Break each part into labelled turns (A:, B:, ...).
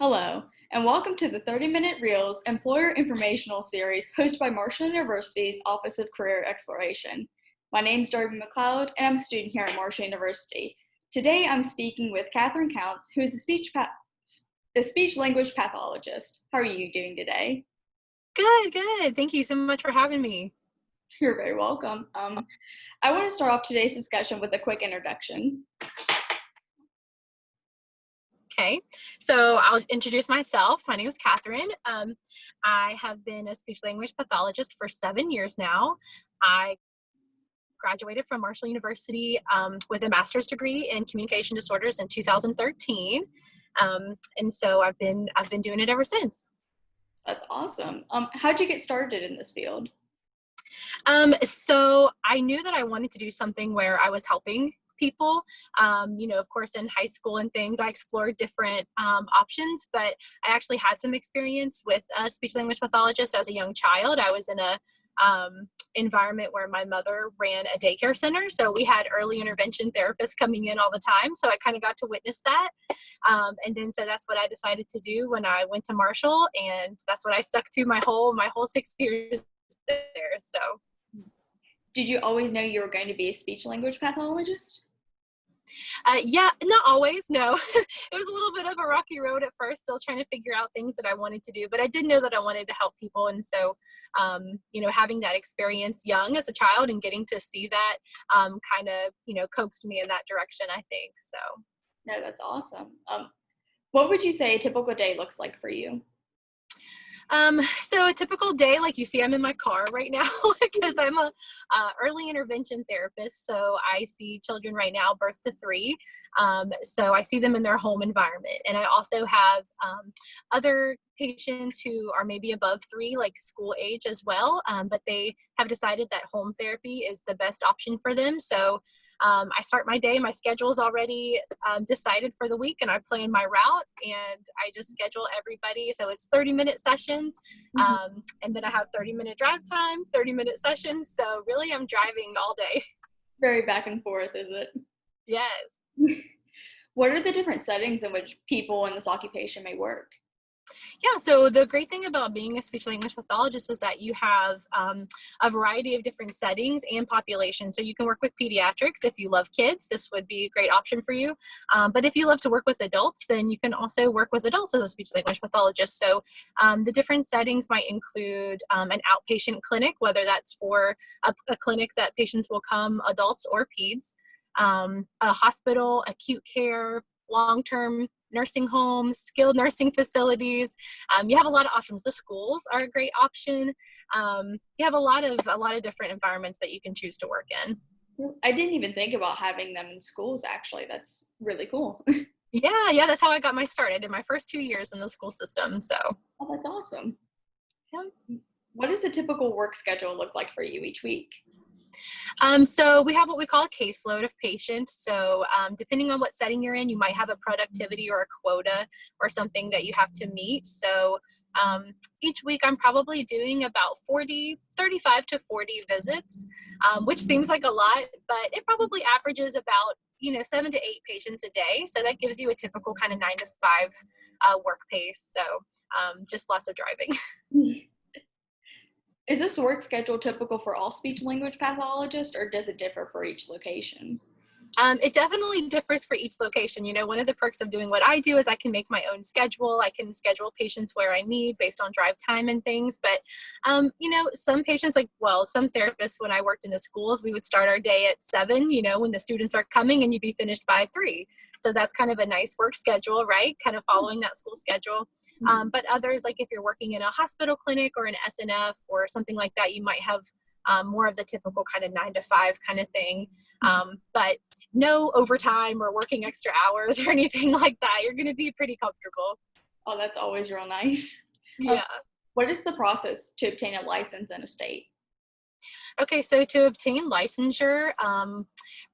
A: Hello, and welcome to the 30-Minute Reels Employer Informational Series hosted by Marshall University's Office of Career Exploration. My name is Darby McLeod, and I'm a student here at Marshall University. Today, I'm speaking with Catherine Counts, who is a speech-language pathologist. How are you doing today?
B: Good. Thank you so much for having me.
A: You're very welcome. I want to start off today's discussion with a quick introduction.
B: Okay, so I'll introduce myself. My name is Catherine. I have been a speech-language pathologist for 7 years now. I graduated from Marshall University with a master's degree in communication disorders in 2013, and so I've been doing it ever since.
A: That's awesome. How'd you get started in this field?
B: So I knew that I wanted to do something where I was helping people. Of course, in high school and things, I explored different options, but I actually had some experience with a speech language pathologist as a young child. I was in a environment where my mother ran a daycare center, so we had early intervention therapists coming in all the time, so I kind of got to witness that. So that's what I decided to do when I went to Marshall, and that's what I stuck to my whole 6 years there. So
A: Did you always know you were going to be a speech-language pathologist?
B: yeah, not always, no. It was a little bit of a rocky road at first, still trying to figure out things that I wanted to do, but I did know that I wanted to help people. And so, having that experience young as a child and getting to see that kind of, coaxed me in that direction, I think. So.
A: No, that's awesome. What would you say a typical day looks like for you?
B: So a typical day, like you see, I'm in my car right now because I'm a early intervention therapist. So I see children right now, birth to 3. So I see them in their home environment. And I also have other patients who are maybe above 3, like school age as well. But they have decided that home therapy is the best option for them. So I start my day, my schedule is already decided for the week, and I plan my route, and I just schedule everybody. So it's 30-minute sessions, and then I have 30-minute drive time, 30-minute sessions. So really I'm driving all day.
A: Very back and forth, is it?
B: Yes.
A: What are the different settings in which people in this occupation may work?
B: Yeah, so the great thing about being a speech language pathologist is that you have a variety of different settings and populations. So you can work with pediatrics. If you love kids, this would be a great option for you. But if you love to work with adults, then you can also work with adults as a speech language pathologist. So the different settings might include an outpatient clinic, whether that's for a clinic that patients will come, adults or peds, a hospital, acute care, long-term nursing homes, skilled nursing facilities. You have a lot of options. The schools are a great option. You have a lot of different environments that you can choose to work in.
A: I didn't even think about having them in schools, actually. That's really cool.
B: Yeah, that's how I got my start. I did my first 2 years in the school system. So.
A: Oh, that's awesome.
B: Yeah.
A: What does a typical work schedule look like for you each week?
B: So we have what we call a caseload of patients. So depending on what setting you're in, you might have a productivity or a quota or something that you have to meet. So each week I'm probably doing about 35 to 40 visits, which seems like a lot, but it probably averages about 7 to 8 patients a day. So that gives you a typical kind of 9 to 5 work pace. So just lots of driving.
A: Is this work schedule typical for all speech language pathologists, or does it differ for each location?
B: It definitely differs for each location. One of the perks of doing what I do is I can make my own schedule. I can schedule patients where I need based on drive time and things. But, some patients some therapists, when I worked in the schools, we would start our day at 7, when the students are coming, and you'd be finished by 3. So that's kind of a nice work schedule, right? Kind of following that school schedule. But others, like if you're working in a hospital clinic or an SNF or something like that, you might have more of the typical kind of 9 to 5 kind of thing. But no overtime or working extra hours or anything like that. You're going to be pretty comfortable.
A: Oh, that's always real nice.
B: Yeah.
A: What is the process to obtain a license in a state?
B: Okay, so to obtain licensure,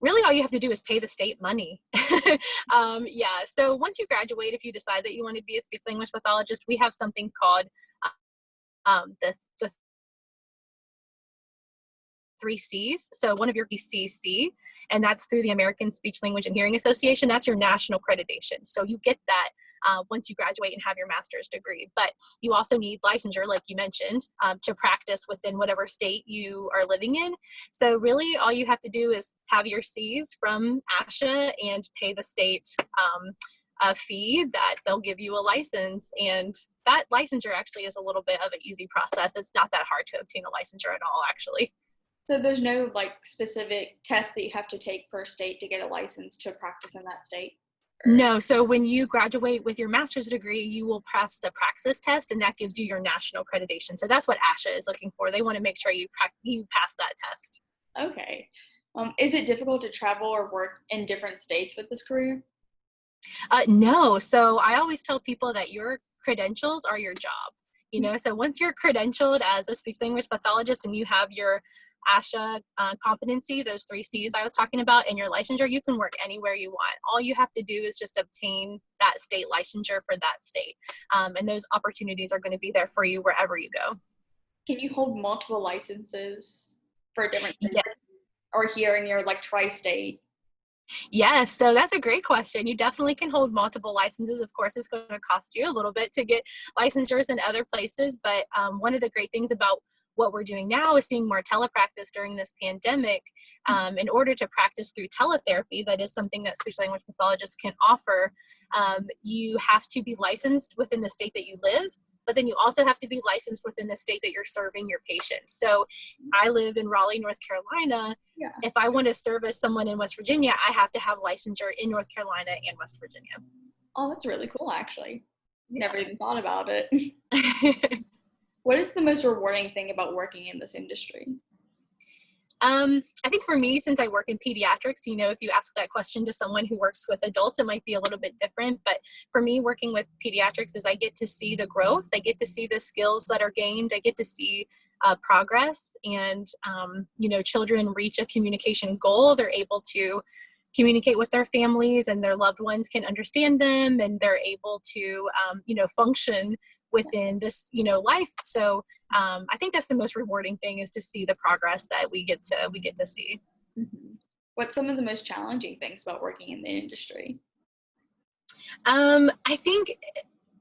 B: really all you have to do is pay the state money. Yeah, so once you graduate, if you decide that you want to be a speech language pathologist, we have something called the 3 C's. So one of your CC, and that's through the American Speech Language and Hearing Association. That's your national accreditation. So you get that once you graduate and have your master's degree. But you also need licensure, like you mentioned, to practice within whatever state you are living in. So really all you have to do is have your C's from ASHA and pay the state a fee that they'll give you a license. And that licensure actually is a little bit of an easy process. It's not that hard to obtain a licensure at all, actually.
A: So there's no like specific test that you have to take per state to get a license to practice in that state?
B: No, so when you graduate with your master's degree, you will pass the praxis test, and that gives you your national accreditation. So that's what ASHA is looking for. They want to make sure you pass that test.
A: Okay. Is it difficult to travel or work in different states with this career?
B: No. So I always tell people that your credentials are your job. So once you're credentialed as a speech language pathologist and you have your ASHA competency, those 3 C's I was talking about, and your licensure, you can work anywhere you want. All you have to do is just obtain that state licensure for that state. And those opportunities are going to be there for you wherever you go.
A: Can you hold multiple licenses for different states?
B: Yeah.
A: Or here in your like tri-state?
B: Yes, so that's a great question. You definitely can hold multiple licenses. Of course, it's going to cost you a little bit to get licensures in other places, but one of the great things about what we're doing now is seeing more telepractice during this pandemic. In order to practice through teletherapy, that is something that speech language pathologists can offer, you have to be licensed within the state that you live, but then you also have to be licensed within the state that you're serving your patient. So I live in Raleigh, North Carolina.
A: Yeah.
B: If I want to service someone in West Virginia, I have to have licensure in North Carolina and West Virginia.
A: Oh, that's really cool, actually. Never even thought about it. What is the most rewarding thing about working in this industry?
B: I think for me, since I work in pediatrics, if you ask that question to someone who works with adults, it might be a little bit different. But for me, working with pediatrics is I get to see the growth. I get to see the skills that are gained. I get to see progress, and, children reach a communication goal. They're able to communicate with their families, and their loved ones can understand them, and they're able to, function within this, life. So I think that's the most rewarding thing, is to see the progress that we get to see.
A: Mm-hmm. What's some of the most challenging things about working in the industry?
B: I think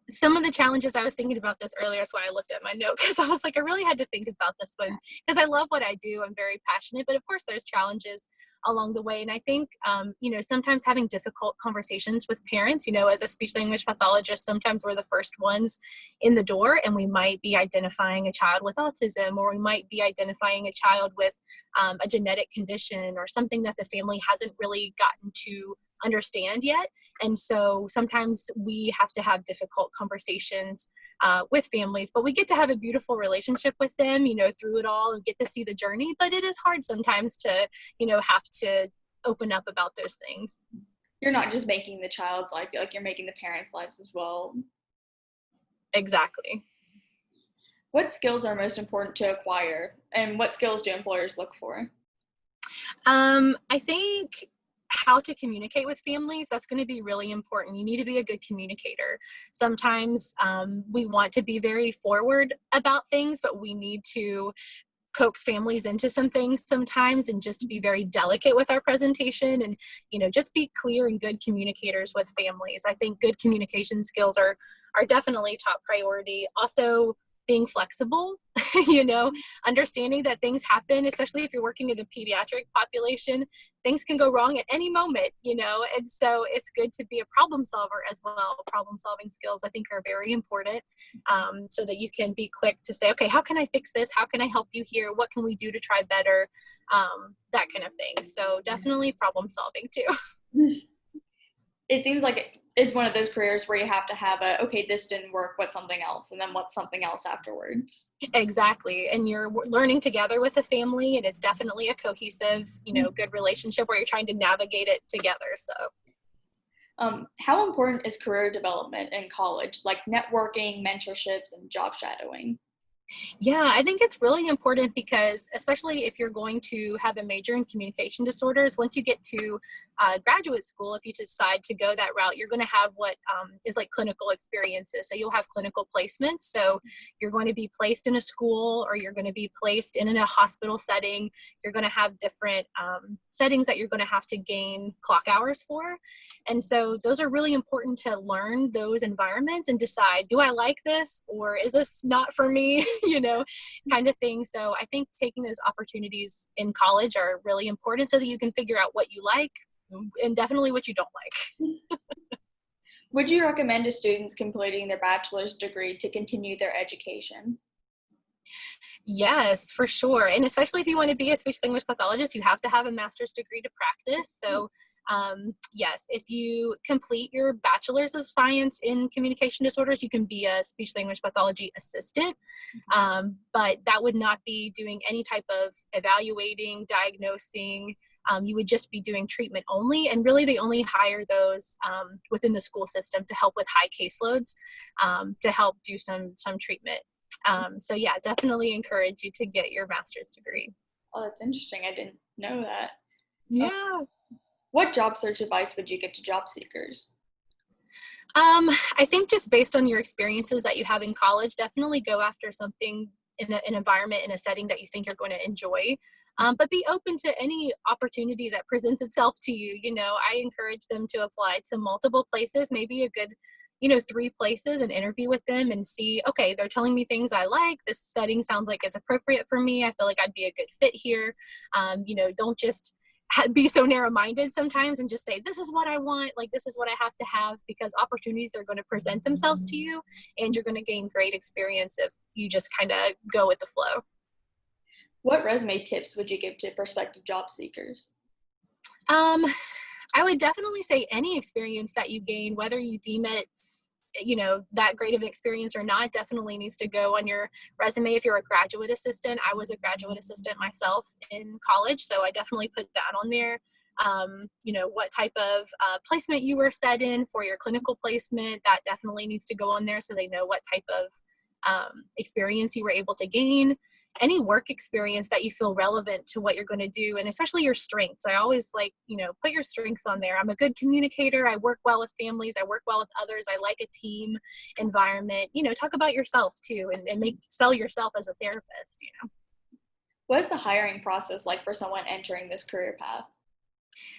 B: some of the challenges, I was thinking about this earlier, so I looked at my note, because I was like, I really had to think about this one, because I love what I do. I'm very passionate, but of course there's challenges along the way. And I think, sometimes having difficult conversations with parents, as a speech language pathologist, sometimes we're the first ones in the door, and we might be identifying a child with autism, or we might be identifying a child with a genetic condition, or something that the family hasn't really gotten to understand yet. And so sometimes we have to have difficult conversations with families, but we get to have a beautiful relationship with them, through it all, and get to see the journey. But it is hard sometimes to, have to open up about those things.
A: You're not just making the child's life, like you're making the parents' lives as well.
B: Exactly.
A: What skills are most important to acquire, and what skills do employers look for?
B: I think how to communicate with families, that's going to be really important. You need to be a good communicator. Sometimes we want to be very forward about things, but we need to coax families into some things sometimes, and just be very delicate with our presentation, and just be clear and good communicators with families. I think good communication skills are definitely top priority. Also, being flexible, understanding that things happen, especially if you're working in the pediatric population, things can go wrong at any moment, and so it's good to be a problem solver as well. Problem solving skills, I think, are very important, so that you can be quick to say, okay, how can I fix this? How can I help you here? What can we do to try better? That kind of thing. So definitely problem solving too.
A: It seems like it's one of those careers where you have to have okay, this didn't work, what's something else? And then what's something else afterwards?
B: Exactly. And you're learning together with a family, and it's definitely a cohesive, good relationship where you're trying to navigate it together. So
A: how important is career development in college, like networking, mentorships, and job shadowing?
B: Yeah, I think it's really important because, especially if you're going to have a major in communication disorders, once you get to graduate school, if you decide to go that route, you're going to have what is like clinical experiences. So you'll have clinical placements. So you're going to be placed in a school, or you're going to be placed in a hospital setting. You're going to have different settings that you're going to have to gain clock hours for. And so those are really important to learn those environments and decide, do I like this, or is this not for me? Kind of thing. So I think taking those opportunities in college are really important so that you can figure out what you like and definitely what you don't like.
A: Would you recommend to students completing their bachelor's degree to continue their education?
B: Yes, for sure. And especially if you want to be a speech language pathologist, you have to have a master's degree to practice. So yes, if you complete your bachelor's of science in communication disorders, you can be a speech language pathology assistant. But that would not be doing any type of evaluating, diagnosing. You would just be doing treatment only. And really, they only hire those within the school system to help with high caseloads, to help do some treatment. So yeah, definitely encourage you to get your master's degree.
A: Oh, that's interesting. I didn't know that.
B: Yeah.
A: What job search advice would you give to job seekers?
B: I think just based on your experiences that you have in college, definitely go after something in an environment, in a setting that you think you're going to enjoy. But be open to any opportunity that presents itself to you. I encourage them to apply to multiple places, maybe a good 3 places, and interview with them and see, okay, they're telling me things I like. This setting sounds like it's appropriate for me. I feel like I'd be a good fit here. Don't just be so narrow-minded sometimes and just say, this is what I want, like this is what I have to have, because opportunities are going to present themselves to you and you're going to gain great experience if you just kind of go with the flow.
A: What resume tips would you give to prospective job seekers?
B: I would definitely say any experience that you gain, whether you deem it that great of an experience or not, definitely needs to go on your resume. If you're a graduate assistant, I was a graduate assistant myself in college, so I definitely put that on there. What type of placement you were set in for your clinical placement, that definitely needs to go on there so they know what type of experience you were able to gain. Any work experience that you feel relevant to what you're going to do, and especially your strengths. I always like, put your strengths on there. I'm a good communicator. I work well with families. I work well with others. I like a team environment. Talk about yourself too, and sell yourself as a therapist.
A: What is the hiring process like for someone entering this career path?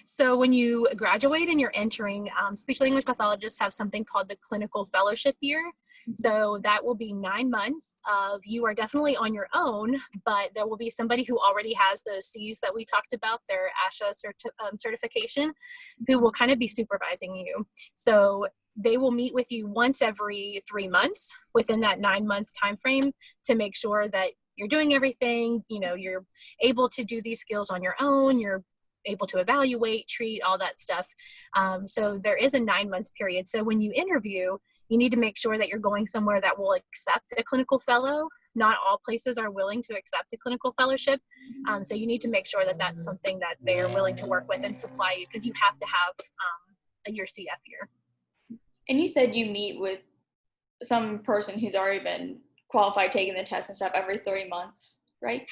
B: So when you graduate and you're entering, speech language pathologists have something called the clinical fellowship year. So that will be 9 months of, you are definitely on your own, but there will be somebody who already has those C's that we talked about, their ASHA certification, who will kind of be supervising you. So they will meet with you once every 3 months within that 9-month time frame to make sure that you're doing everything, you're able to do these skills on your own, you're able to evaluate, treat, all that stuff. So there is a 9-month period. So when you interview, you need to make sure that you're going somewhere that will accept a clinical fellow. Not all places are willing to accept a clinical fellowship. So you need to make sure that that's something that they are willing to work with and supply you, because you have to have your CF year.
A: And you said you meet with some person who's already been qualified, taking the test and stuff every 3 months, right?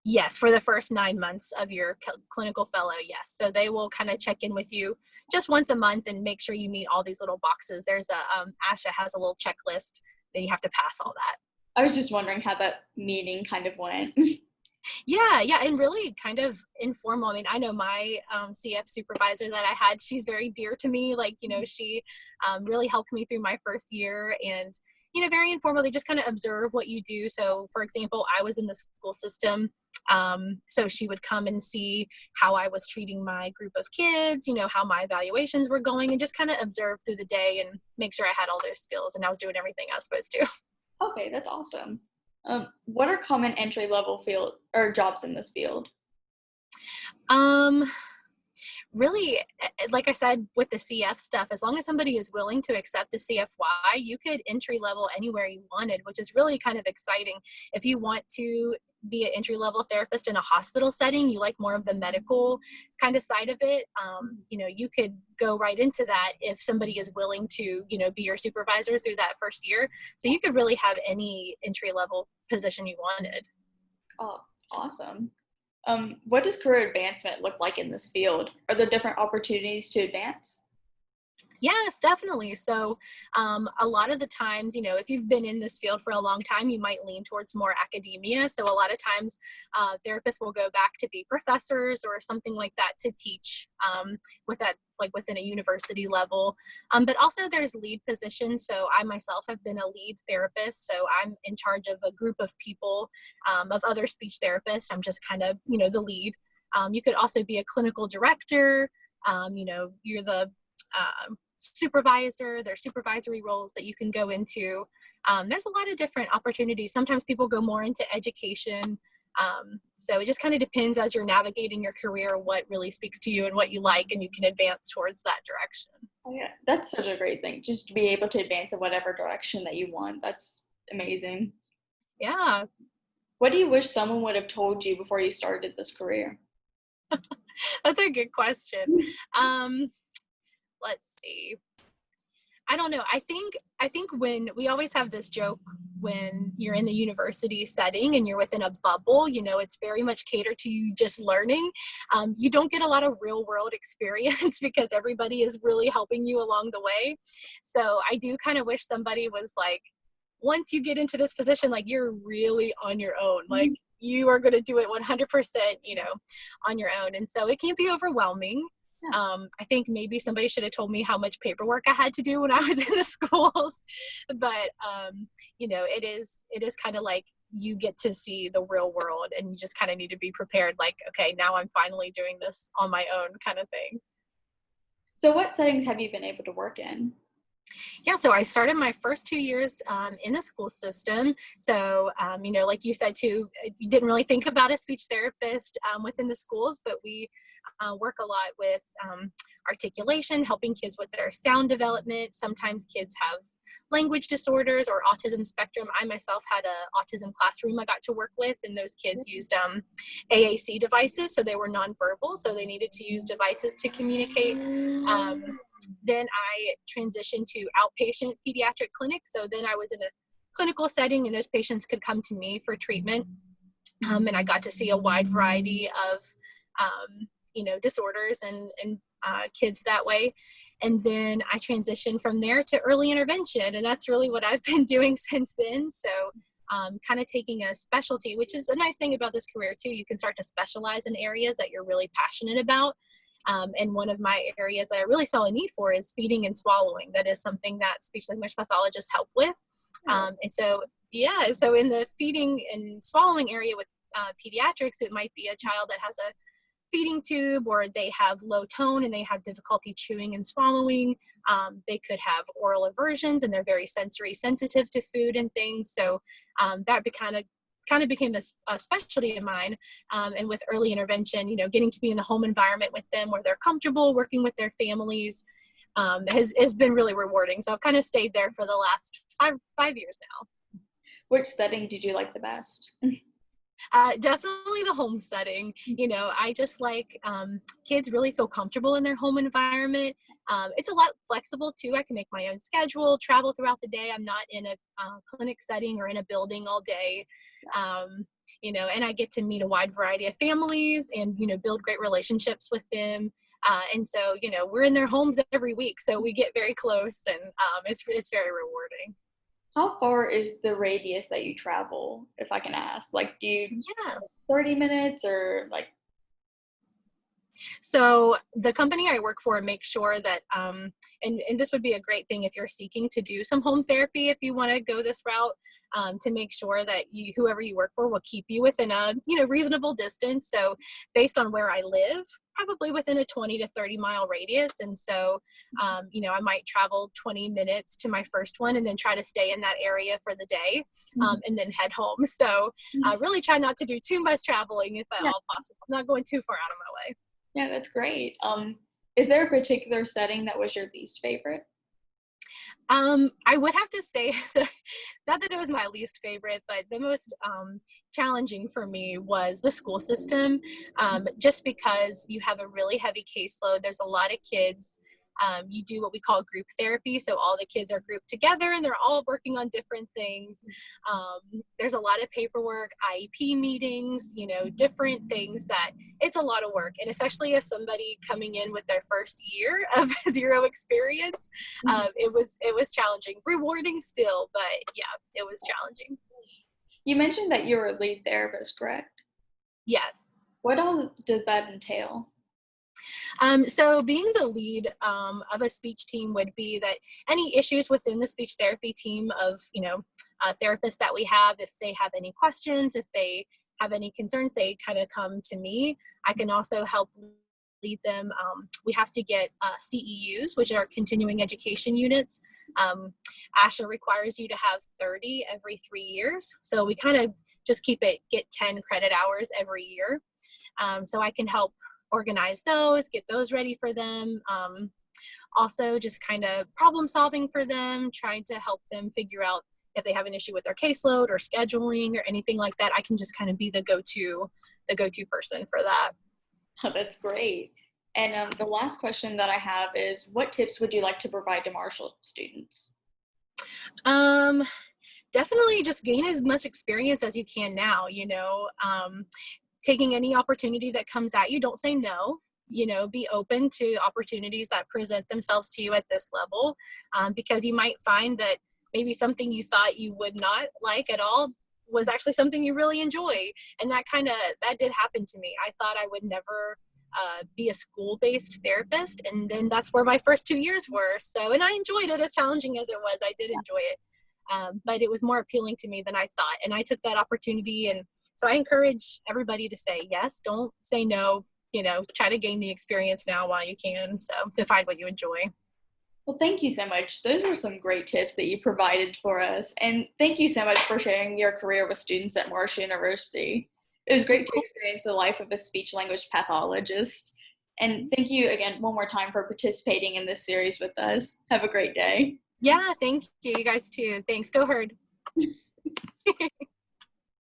B: Yes, for the first 9 months of your clinical fellow, yes. So they will kind of check in with you just once a month and make sure you meet all these little boxes. There's ASHA has a little checklist that you have to pass all that.
A: I was just wondering how that meeting kind of went.
B: Yeah, and really kind of informal. I mean, I know my CF supervisor that I had, she's very dear to me. Like, she really helped me through my first year, and, very informal. They just kind of observe what you do. So, for example, I was in the school system. So she would come and see how I was treating my group of kids, how my evaluations were going, and just kind of observe through the day and make sure I had all those skills and I was doing everything I was supposed to.
A: Okay, that's awesome. What are common entry-level field or jobs in this field?
B: Really, like I said, with the CF stuff, as long as somebody is willing to accept the CFY, you could entry level anywhere you wanted, which is really kind of exciting. If you want to be an entry-level therapist in a hospital setting, you like more of the medical kind of side of it, you could go right into that if somebody is willing to, be your supervisor through that first year. So you could really have any entry-level position you wanted.
A: Oh, awesome. What does career advancement look like in this field? Are there different opportunities to advance?
B: Yes, definitely. So a lot of the times, if you've been in this field for a long time, you might lean towards more academia. So a lot of times therapists will go back to be professors or something like that to teach within a university level. But also there's lead positions. So I myself have been a lead therapist. So I'm in charge of a group of people, of other speech therapists. I'm just kind of, the lead. You could also be a clinical director. You're the supervisor. There's supervisory roles that you can go into. There's a lot of different opportunities. Sometimes people go more into education. So it just kind of depends as you're navigating your career, what really speaks to you and what you like, and you can advance towards that direction.
A: Oh, yeah, that's such a great thing, just to be able to advance in whatever direction that you want. That's amazing.
B: Yeah.
A: What do you wish someone would have told you before you started this career?
B: That's a good question. Let's see. I don't know. I think when we always have this joke when you're in the university setting and you're within a bubble, it's very much catered to you just learning. You don't get a lot of real world experience because everybody is really helping you along the way. So I do kind of wish somebody was like, once you get into this position, like you're really on your own, like you are going to do it 100%, on your own. And so it can be overwhelming. I think maybe somebody should have told me how much paperwork I had to do when I was in the schools, but it is kind of like you get to see the real world and you just kind of need to be prepared. Like, okay, now I'm finally doing this on my own kind of thing.
A: So what settings have you been able to work in?
B: Yeah, so I started my first 2 years in the school system. So, like you said too, you didn't really think about a speech therapist within the schools, but we work a lot with articulation, helping kids with their sound development. Sometimes kids have language disorders or autism spectrum. I myself had an autism classroom I got to work with, and those kids used AAC devices, so they were nonverbal, so they needed to use devices to communicate. Then I transitioned to outpatient pediatric clinic. So then I was in a clinical setting and those patients could come to me for treatment. And I got to see a wide variety of, disorders and kids that way. And then I transitioned from there to early intervention. And that's really what I've been doing since then. So kind of taking a specialty, which is a nice thing about this career too. You can start to specialize in areas that you're really passionate about. And one of my areas that I really saw a need for is feeding and swallowing. That is something that speech language pathologists help with. And so in the feeding and swallowing area with pediatrics, it might be a child that has a feeding tube or they have low tone and they have difficulty chewing and swallowing. They could have oral aversions and they're very sensory sensitive to food and things. So that kind of became a specialty of mine. And with early intervention, getting to be in the home environment with them where they're comfortable, working with their families has been really rewarding. So I've kind of stayed there for the last five years now.
A: Which setting did you like the best?
B: Definitely the home setting. I just like kids really feel comfortable in their home environment. It's a lot flexible too. I can make my own schedule, travel throughout the day. I'm not in a clinic setting or in a building all day. And I get to meet a wide variety of families and, build great relationships with them. And so, we're in their homes every week. So we get very close and it's very rewarding.
A: How far is the radius that you travel, if I can ask? Like, do you 30 minutes or like?
B: So the company I work for makes sure that, and this would be a great thing if you're seeking to do some home therapy, if you want to go this route, to make sure that whoever you work for will keep you within a, reasonable distance. So based on where I live, probably within a 20 to 30 mile radius. And so, I might travel 20 minutes to my first one and then try to stay in that area for the day, and then head home. So I really try not to do too much traveling if at all possible. I'm not going too far out of my way.
A: Yeah, that's great. Is there a particular setting that was your least favorite?
B: I would have to say, not that it was my least favorite, but the most challenging for me was the school system, just because you have a really heavy caseload. There's a lot of kids. You do what we call group therapy. So all the kids are grouped together and they're all working on different things. There's a lot of paperwork, IEP meetings, different things that it's a lot of work. And especially as somebody coming in with their first year of zero experience, it was challenging, rewarding still, but yeah, it was challenging.
A: You mentioned that you're a lead therapist, correct?
B: Yes.
A: What all does that entail?
B: So being the lead of a speech team would be that any issues within the speech therapy team of, therapists that we have, if they have any questions, if they have any concerns, they kind of come to me. I can also help lead them. We have to get CEUs, which are continuing education units. ASHA requires you to have 30 every 3 years. So we kind of just get 10 credit hours every year. So I can help organize those, get those ready for them. Also just kind of problem solving for them, trying to help them figure out if they have an issue with their caseload or scheduling or anything like that. I can just kind of be the go-to person for that.
A: Oh, that's great. And the last question that I have is, what tips would you like to provide to Marshall students?
B: Definitely just gain as much experience as you can now, taking any opportunity that comes at you. Don't say no. Be open to opportunities that present themselves to you at this level, because you might find that maybe something you thought you would not like at all was actually something you really enjoy. And that did happen to me. I thought I would never be a school-based therapist, and then that's where my first 2 years were. So, and I enjoyed it, as challenging as it was. I did enjoy it. But it was more appealing to me than I thought. And I took that opportunity. And so I encourage everybody to say yes, don't say no, try to gain the experience now while you can. So to find what you enjoy.
A: Well, thank you so much. Those were some great tips that you provided for us. And thank you so much for sharing your career with students at Marshall University. It was great to experience the life of a speech language pathologist. And thank you again one more time for participating in this series with us. Have a great day.
B: Yeah, thank you. You guys too. Thanks. Go Herd.